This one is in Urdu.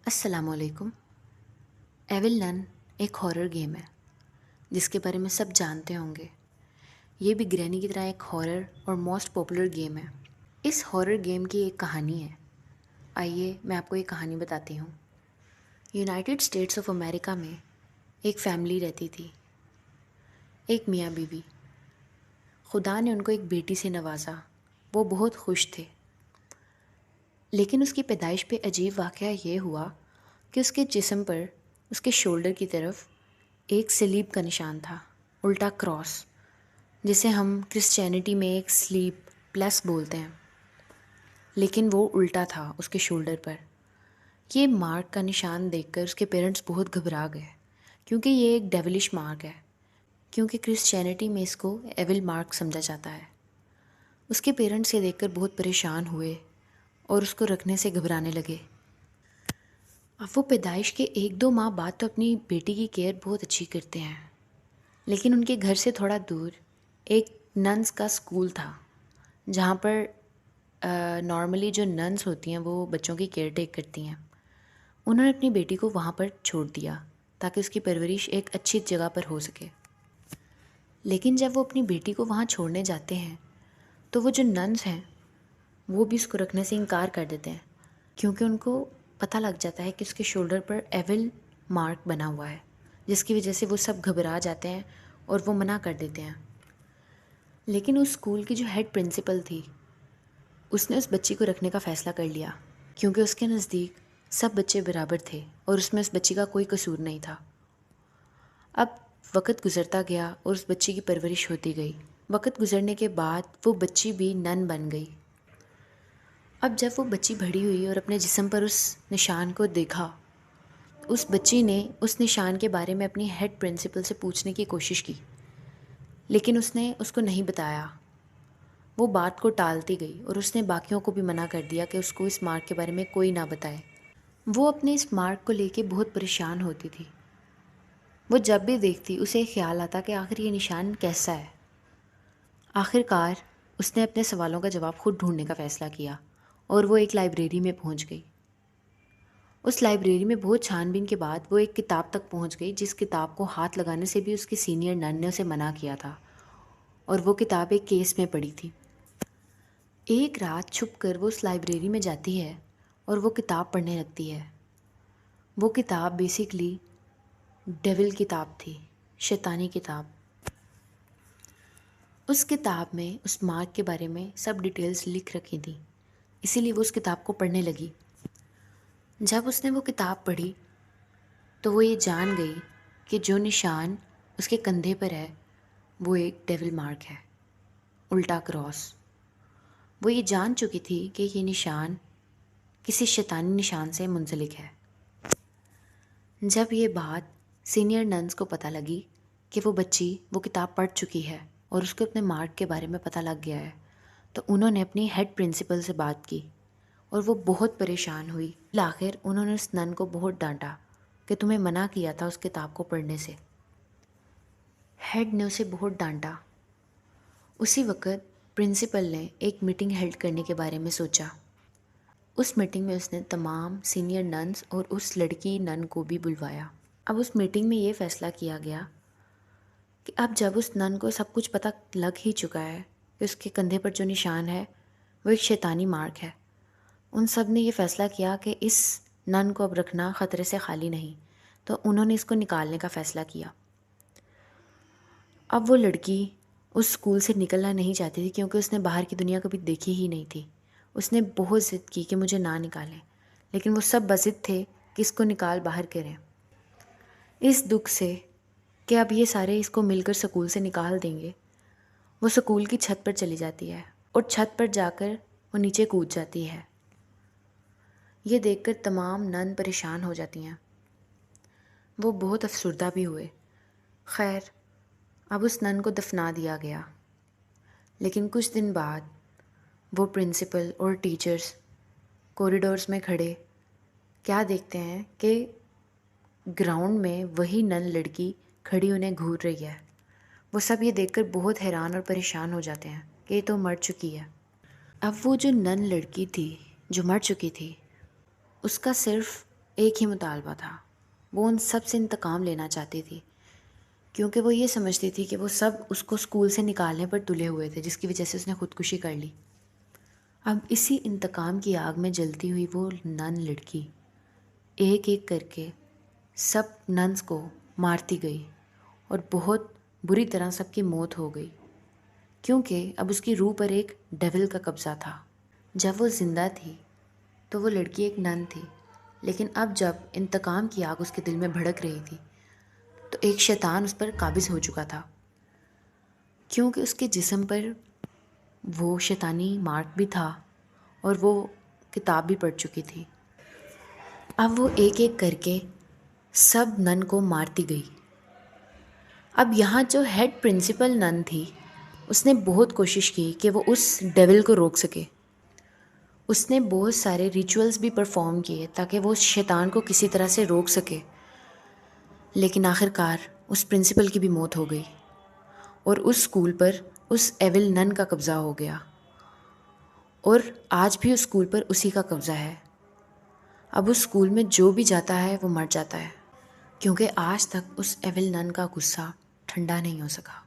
السلام علیکم۔ ایول نن ایک ہارر گیم ہے جس کے بارے میں سب جانتے ہوں گے۔ یہ بھی گرینی کی طرح ایک ہارر اور موسٹ پاپولر گیم ہے۔ اس ہارر گیم کی ایک کہانی ہے۔ آئیے میں آپ کو یہ کہانی بتاتی ہوں۔ یونائٹڈ اسٹیٹس آف امریکہ میں ایک فیملی رہتی تھی، ایک میاں بیوی۔ خدا نے ان کو ایک بیٹی سے نوازا، وہ بہت خوش تھے۔ لیکن اس کی پیدائش پہ عجیب واقعہ یہ ہوا کہ اس کے جسم پر، اس کے شولڈر کی طرف ایک سلیب کا نشان تھا، الٹا کراس، جسے ہم کرسچینٹی میں ایک سلیب پلس بولتے ہیں، لیکن وہ الٹا تھا اس کے شولڈر پر۔ یہ مارک کا نشان دیکھ کر اس کے پیرنٹس بہت گھبرا گئے، کیونکہ یہ ایک ڈیولش مارک ہے، کیونکہ کرسچینٹی میں اس کو ایول مارک سمجھا جاتا ہے۔ اس کے پیرنٹس یہ دیکھ کر بہت پریشان ہوئے اور اس کو رکھنے سے گھبرانے لگے۔ اب وہ پیدائش کے 1-2 ماہ بعد تو اپنی بیٹی کی کیئر بہت اچھی کرتے ہیں، لیکن ان کے گھر سے تھوڑا دور ایک ننس کا اسکول تھا، جہاں پر نارملی جو ننس ہوتی ہیں وہ بچوں کی کیئر ٹیک کرتی ہیں۔ انہوں نے اپنی بیٹی کو وہاں پر چھوڑ دیا تاکہ اس کی پرورش ایک اچھی جگہ پر ہو سکے۔ لیکن جب وہ اپنی بیٹی کو وہاں چھوڑنے جاتے ہیں تو وہ جو ننس ہیں وہ بھی اس کو رکھنے سے انکار کر دیتے ہیں، کیونکہ ان کو پتہ لگ جاتا ہے کہ اس کے شولڈر پر ایول مارک بنا ہوا ہے، جس کی وجہ سے وہ سب گھبرا جاتے ہیں اور وہ منع کر دیتے ہیں۔ لیکن اس اسکول کی جو ہیڈ پرنسپل تھی، اس نے اس بچی کو رکھنے کا فیصلہ کر لیا، کیونکہ اس کے نزدیک سب بچے برابر تھے اور اس میں اس بچی کا کوئی قصور نہیں تھا۔ اب وقت گزرتا گیا اور اس بچی کی پرورش ہوتی گئی۔ وقت گزرنے کے بعد وہ بچی بھی نن بن گئی۔ اب جب وہ بچی بڑی ہوئی اور اپنے جسم پر اس نشان کو دیکھا، اس بچی نے اس نشان کے بارے میں اپنی ہیڈ پرنسپل سے پوچھنے کی کوشش کی، لیکن اس نے اس کو نہیں بتایا۔ وہ بات کو ٹالتی گئی اور اس نے باقیوں کو بھی منع کر دیا کہ اس کو اس مارک کے بارے میں کوئی نہ بتائے۔ وہ اپنے اس مارک کو لے کے بہت پریشان ہوتی تھی۔ وہ جب بھی دیکھتی اسے خیال آتا کہ آخر یہ نشان کیسا ہے۔ آخر کار اس نے اپنے سوالوں کا جواب خود ڈھونڈنے کا فیصلہ کیا اور وہ ایک لائبریری میں پہنچ گئی۔ اس لائبریری میں بہت چھان بین کے بعد وہ ایک کتاب تک پہنچ گئی، جس کتاب کو ہاتھ لگانے سے بھی اس کی سینئر نن نے اسے منع کیا تھا، اور وہ کتاب ایک کیس میں پڑی تھی۔ ایک رات چھپ کر وہ اس لائبریری میں جاتی ہے اور وہ کتاب پڑھنے لگتی ہے۔ وہ کتاب بیسیکلی ڈیول کتاب تھی، شیطانی کتاب۔ اس کتاب میں اس مارک کے بارے میں سب ڈیٹیلز لکھ رکھی تھیں، اسی لیے وہ اس کتاب کو پڑھنے لگی۔ جب اس نے وہ کتاب پڑھی تو وہ یہ جان گئی کہ جو نشان اس کے کندھے پر ہے وہ ایک ڈیول مارک ہے، الٹا کراس۔ وہ یہ جان چکی تھی کہ یہ نشان کسی شیطانی نشان سے منسلک ہے۔ جب یہ بات سینئر ننس کو پتہ لگی کہ وہ بچی وہ کتاب پڑھ چکی ہے اور اس کو اپنے مارک کے بارے میں پتہ لگ گیا ہے، تو انہوں نے اپنی ہیڈ پرنسپل سے بات کی اور وہ بہت پریشان ہوئی۔ بالآخر انہوں نے اس نن کو بہت ڈانٹا کہ تمہیں منع کیا تھا اس کتاب کو پڑھنے سے۔ ہیڈ نے اسے بہت ڈانٹا۔ اسی وقت پرنسپل نے ایک میٹنگ ہیلڈ کرنے کے بارے میں سوچا۔ اس میٹنگ میں اس نے تمام سینئر ننس اور اس لڑکی نن کو بھی بلوایا۔ اب اس میٹنگ میں یہ فیصلہ کیا گیا کہ اب جب اس نن کو سب کچھ پتہ لگ ہی چکا ہے کہ اس کے کندھے پر جو نشان ہے وہ ایک شیطانی مارک ہے، ان سب نے یہ فیصلہ کیا کہ اس نن کو اب رکھنا خطرے سے خالی نہیں، تو انہوں نے اس کو نکالنے کا فیصلہ کیا۔ اب وہ لڑکی اس اسکول سے نکلنا نہیں چاہتی تھی، کیونکہ اس نے باہر کی دنیا کبھی دیکھی ہی نہیں تھی۔ اس نے بہت ضد کی کہ مجھے نہ نکالیں، لیکن وہ سب بضد تھے کہ اس کو نکال باہر کریں۔ اس دکھ سے کہ اب یہ سارے اس کو مل کر سکول سے نکال دیں گے، وہ سکول کی چھت پر چلی جاتی ہے اور چھت پر جا کر وہ نیچے کود جاتی ہے۔ یہ دیکھ کر تمام نن پریشان ہو جاتی ہیں، وہ بہت افسردہ بھی ہوئے۔ خیر، اب اس نن کو دفنا دیا گیا، لیکن کچھ دن بعد وہ پرنسپل اور ٹیچرز کوریڈورز میں کھڑے کیا دیکھتے ہیں کہ گراؤنڈ میں وہی نن لڑکی کھڑی انہیں گھور رہی ہے۔ وہ سب یہ دیکھ کر بہت حیران اور پریشان ہو جاتے ہیں کہ یہ تو مر چکی ہے۔ اب وہ جو نن لڑکی تھی جو مر چکی تھی، اس کا صرف ایک ہی مطالبہ تھا، وہ ان سب سے انتقام لینا چاہتی تھی، کیونکہ وہ یہ سمجھتی تھی کہ وہ سب اس کو اسکول سے نکالنے پر تلے ہوئے تھے، جس کی وجہ سے اس نے خودکشی کر لی۔ اب اسی انتقام کی آگ میں جلتی ہوئی وہ نن لڑکی ایک ایک کر کے سب ننس کو مارتی گئی، اور بہت بری طرح سب کی موت ہو گئی، کیونکہ اب اس کی روح پر ایک ڈیول کا قبضہ تھا۔ جب وہ زندہ تھی تو وہ لڑکی ایک نن تھی، لیکن اب جب انتقام کی آگ اس کے دل میں بھڑک رہی تھی تو ایک شیطان اس پر قابض ہو چکا تھا، کیونکہ اس کے جسم پر وہ شیطانی مارک بھی تھا اور وہ کتاب بھی پڑھ چکی تھی۔ اب وہ ایک ایک کر کے سب نن کو مارتی گئی۔ اب یہاں جو ہیڈ پرنسپل نن تھی، اس نے بہت کوشش کی کہ وہ اس ڈیول کو روک سکے۔ اس نے بہت سارے ریچولز بھی پرفارم کیے تاکہ وہ اس شیطان کو کسی طرح سے روک سکے، لیکن آخر کار اس پرنسپل کی بھی موت ہو گئی، اور اس اسکول پر اس ایول نن کا قبضہ ہو گیا، اور آج بھی اس اسکول پر اسی کا قبضہ ہے۔ اب اس اسکول میں جو بھی جاتا ہے وہ مر جاتا ہے، کیونکہ آج تک اس ایول نن کا غصہ ٹھنڈا نہیں ہو سکا۔